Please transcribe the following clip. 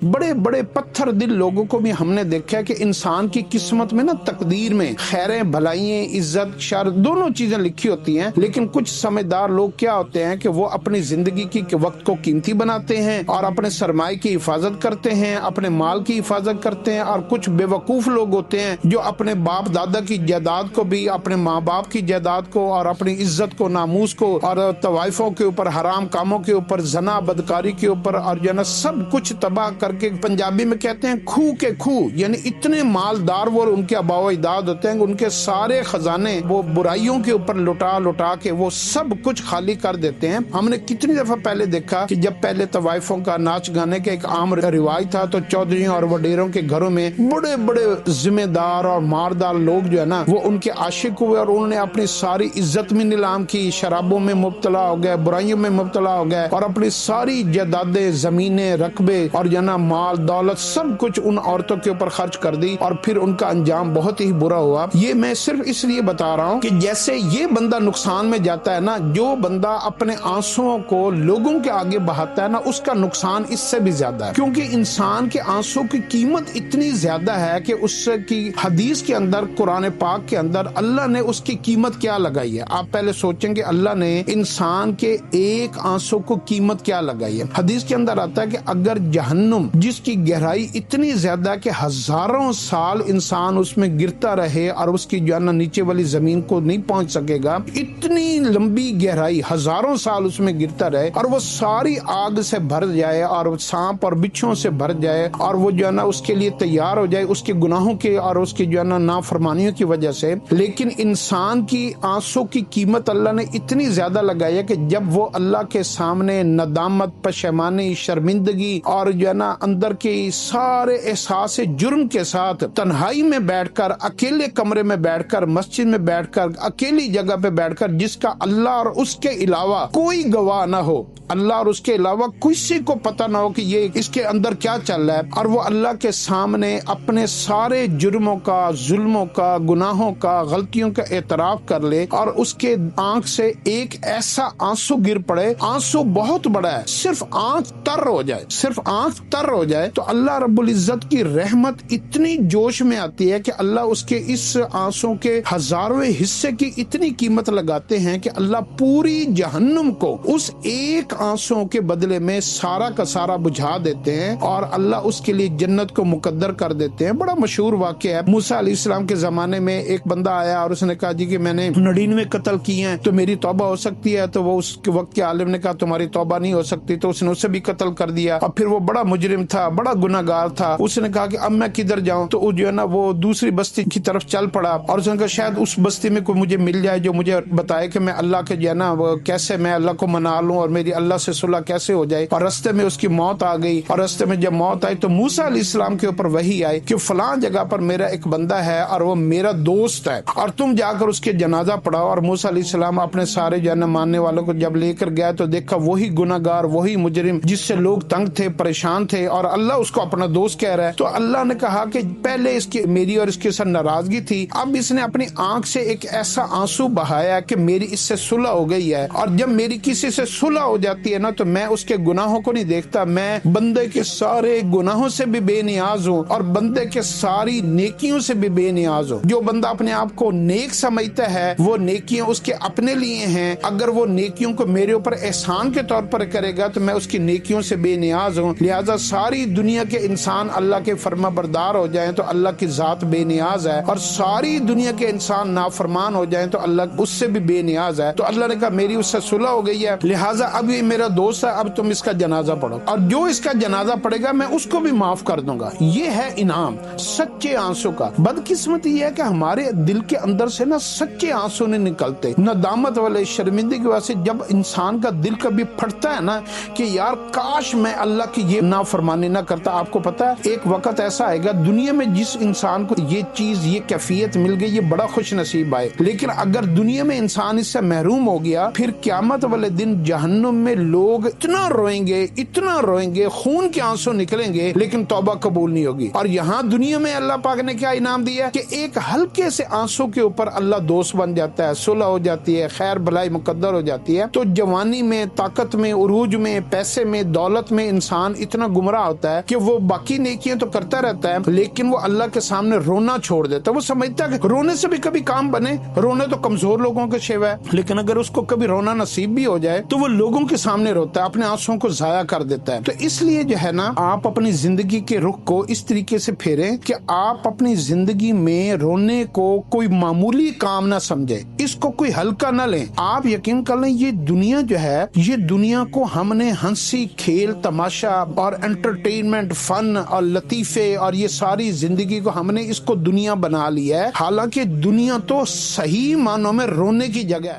बड़े बड़े पत्थर दिल लोगों को भी हमने देखा है कि इंसान की किस्मत में ना, तकदीर में खैरें भलाइयां, इज्जत शर दोनों चीजें लिखी होती हैं, लेकिन कुछ समझदार लोग क्या होते हैं कि वो अपनी जिंदगी की वक्त को कीमती बनाते हैं और अपने सरमाए की हिफाजत करते हैं, अपने माल की हिफाजत करते हैं। और कुछ बेवकूफ लोग होते हैं जो अपने बाप दादा की जायदाद को भी, अपने माँ बाप की जायदाद को और अपनी इज्जत को, नामूस को और तवाइफों के ऊपर, हराम कामों के ऊपर, जना बदकारी के ऊपर और जो ना सब कुछ तबाह करके, पंजाबी में कहते हैं खूह के खूह, यानी इतने मालदार वो उनके आबाओ अजदाद होते हैं, उनके सारे खजाने वो बुराइयों के ऊपर लुटा लुटा के वो सब कुछ खाली कर देते हैं। हमने कितनी दफा पहले देखा कि जब पहले तवाइफों का नाच गाने का एक आम रिवाज था तो चौधरियों और वडेरों के घरों में बड़े बड़े जिम्मेदार और मारदार लोग जो है ना, वो उनके आशिक हुए और उन्होंने अपनी सारी इज्जत में नीलाम की, शराबों में मुब्तला हो गए, बुराइयों में मुब्तला हो गए और अपनी सारी जायदादें, जमीनें, रकबे और जना माल दौलत सब कुछ उन औरतों के ऊपर खर्च कर दी और फिर उनका अंजाम बहुत ही बुरा हुआ। ये मैं सिर्फ इसलिए बता रहा हूँ कि जैसे ये बंदा नुकसान में जाता है ना, जो बंदा अपने आंसुओं को लोगों के आगे बहाता है ना, उसका नुकसान इससे भी ज्यादा है, क्योंकि इंसान के आंसू की कीमत इतनी ज्यादा है कि उसकी हदीस के अंदर, कुरान पाक के अंदर अल्लाह ने उसकी कीमत क्या लगाई है। आप पहले सोचेंगे अल्लाह ने इंसान के एक आंसू को कीमत क्या लगाई है। हदीस के अंदर आता है कि अगर जहन्नुम, जिसकी गहराई इतनी ज्यादा कि हजारों साल इंसान उसमें गिरता रहे और उसकी जो है ना नीचे वाली जमीन को नहीं पहुंच सकेगा, इतनी लंबी गहराई, हजारों साल उसमें गिरता रहे और वो सारी आग से भर जाए और सांप और बिच्छुओं से भर जाए और वो जो है ना उसके लिए तैयार हो जाए, उसके गुनाहों के और उसकी जो है ना नाफरमानियों की वजह से। लेकिन इंसान की आंसू की कीमत अल्लाह ने इतनी ज्यादा लगाई है कि जब वो अल्लाह के सामने नदामत, पशेमानी, शर्मिंदगी और जो है ना अंदर के सारे एहसास जुर्म के साथ तन्हाई में बैठकर, अकेले कमरे में बैठकर, मस्जिद में बैठकर, अकेली जगह पे बैठकर, जिसका अल्लाह और उसके अलावा कोई गवाह ना हो, अल्लाह और उसके अलावा किसी को पता ना हो कि ये इसके अंदर क्या चल रहा है, और वो अल्लाह के सामने अपने सारे जुर्मों का, जुल्मों का, गुनाहों का, गलतियों का एतराफ कर ले और उसके आंख से एक ऐसा आंसू गिर पड़े, आंसू बहुत बड़ा है, सिर्फ आंख तर हो जाए, सिर्फ आंख तर हो जाए, तो अल्लाह रब्बुल इज्जत की रहमत इतनी जोश में आती है कि अल्लाह उसके इस आंसू के हजारों हिस्से की इतनी कीमत लगाते हैं कि अल्लाह पूरी जहन्नुम को उस एक आंसुओं के बदले में सारा का सारा बुझा देते हैं और अल्लाह उसके लिए जन्नत को मुकद्दर कर देते हैं। बड़ा मशहूर वाक़या है, मूसा अलैहिस्सलाम के जमाने में एक बंदा आया और उसने कहा जी कि मैंने 99 कत्ल किए हैं तो मेरी तौबा हो सकती है। तो वो उसके वक्त के आलिम ने कहा तुम्हारी तौबा नहीं हो सकती, तो उसने उसे भी कत्ल कर दिया। और फिर वो बड़ा मुजरिम था, बड़ा गुनाहगार था, उसने कहा कि अब मैं किधर जाऊं, तो जो है ना वो दूसरी बस्ती की तरफ चल पड़ा और उसने कहा शायद उस बस्ती में कोई मुझे मिल जाए जो मुझे बताए कि मैं अल्लाह के जो है ना कैसे मैं अल्लाह को मना लूं और मेरी अल्लाह से सुलह कैसे हो जाए। और रास्ते में उसकी मौत आ गई और रास्ते में जब मौत आई तो मूसा अलैहिस्सलाम के ऊपर वही आई कि फलां जगह पर मेरा एक बंदा है और वो मेरा दोस्त है और तुम जाकर उसके जनाजा पढ़ाओ। और मूसा अलैहिस्सलाम अपने सारे जन मानने वालों को जब लेकर गया तो देखा वही गुनाहगार, वही मुजरिम जिससे लोग तंग थे, परेशान थे और अल्लाह उसको अपना दोस्त कह रहा है। तो अल्लाह ने कहा कि पहले इसकी मेरी और इसके साथ नाराजगी थी, अब इसने अपनी आंख से एक ऐसा आंसू बहाया कि मेरी इससे सुलह हो गई है। और जब मेरी किसी से सुलह हो जाती है ना तो मैं उसके गुनाहों को नहीं देखता, मैं बंदे के सारे गुनाहों से भी बेनियाज हूँ और बंदे के सारी नेकियों से भी बेनियाज हूँ। जो बंदा अपने आप को नेक समझता है वो नेकियां उसके अपने लिए हैं, अगर वो नेकियों को मेरे ऊपर एहसान के तौर पर करेगा तो मैं उसकी नेकियों से बेनियाज हूँ। लिहाजा सारी दुनिया के इंसान अल्लाह के फर्मा बरदार हो जाएं तो अल्लाह की जात बेनियाज है और सारी दुनिया के इंसान नाफरमान हो जाएं तो अल्लाह उससे भी बेनियाज है। तो अल्लाह ने कहा मेरी उससे सुलह हो गई है, लिहाजा अब ये मेरा दोस्त है, अब तुम इसका जनाजा पढ़ो और जो इसका जनाजा पड़ेगा मैं उसको भी माफ कर दूंगा। ये है इनाम सच्चे आंसू का। बदकिस्मती ये है कि हमारे दिल के अंदर से ना सच्चे आंसू नहीं निकलते, नदामत वाले, शर्मिंदगी की वजह से जब इंसान का दिल कभी फटता है ना कि यार काश मैं अल्लाह की ये नाफरमानी ना करता। आपको पता है एक वक्त ऐसा आएगा दुनिया में जिस इंसान को ये चीज, ये कैफियत मिल गई, ये बड़ा खुश नसीब आए, लेकिन अगर दुनिया में इंसान इससे महरूम हो गया फिर क़यामत वाले दिन जहन्नुम में लोग इतना रोएंगे, इतना रोएंगे, खून के आंसू निकलेंगे लेकिन तौबा कबूल नहीं होगी। और यहाँ दुनिया में अल्लाह पाक ने क्या इनाम दिया कि एक हल्के से आंसू के ऊपर अल्लाह दोस्त बन जाता है, सुलह हो जाती है, खैर भलाई मुकद्दर हो जाती है। तो जवानी में, ताकत में, उरूज में, पैसे में, दौलत में इंसान इतना गुमराह گمراہ ہوتا ہے کہ وہ باقی نیکیاں تو کرتا رہتا ہے لیکن وہ اللہ کے سامنے رونا چھوڑ دیتا ہے. وہ سمجھتا ہے کہ رونے سے بھی کبھی کام بنے, رونے تو کمزور لوگوں کے شیوا ہے, لیکن اگر اس کو کبھی رونا نصیب بھی ہو جائے تو وہ لوگوں کے سامنے روتا ہے, اپنے آنسوؤں کو ضائع کر دیتا ہے. تو اس لیے جو ہے نا, آپ اپنی زندگی کے رخ کو اس طریقے سے پھیریں کہ آپ اپنی زندگی میں رونے کو کوئی معمولی کام نہ سمجھے, اس کو کوئی ہلکا نہ لیں. آپ یقین کر لیں, یہ دنیا جو ہے, یہ دنیا کو ہم نے ہنسی کھیل تماشا اور انٹرٹینمنٹ, فن اور لطیفے اور یہ ساری زندگی کو ہم نے اس کو دنیا بنا لیا ہے, حالانکہ دنیا تو صحیح معنوں میں رونے کی جگہ ہے.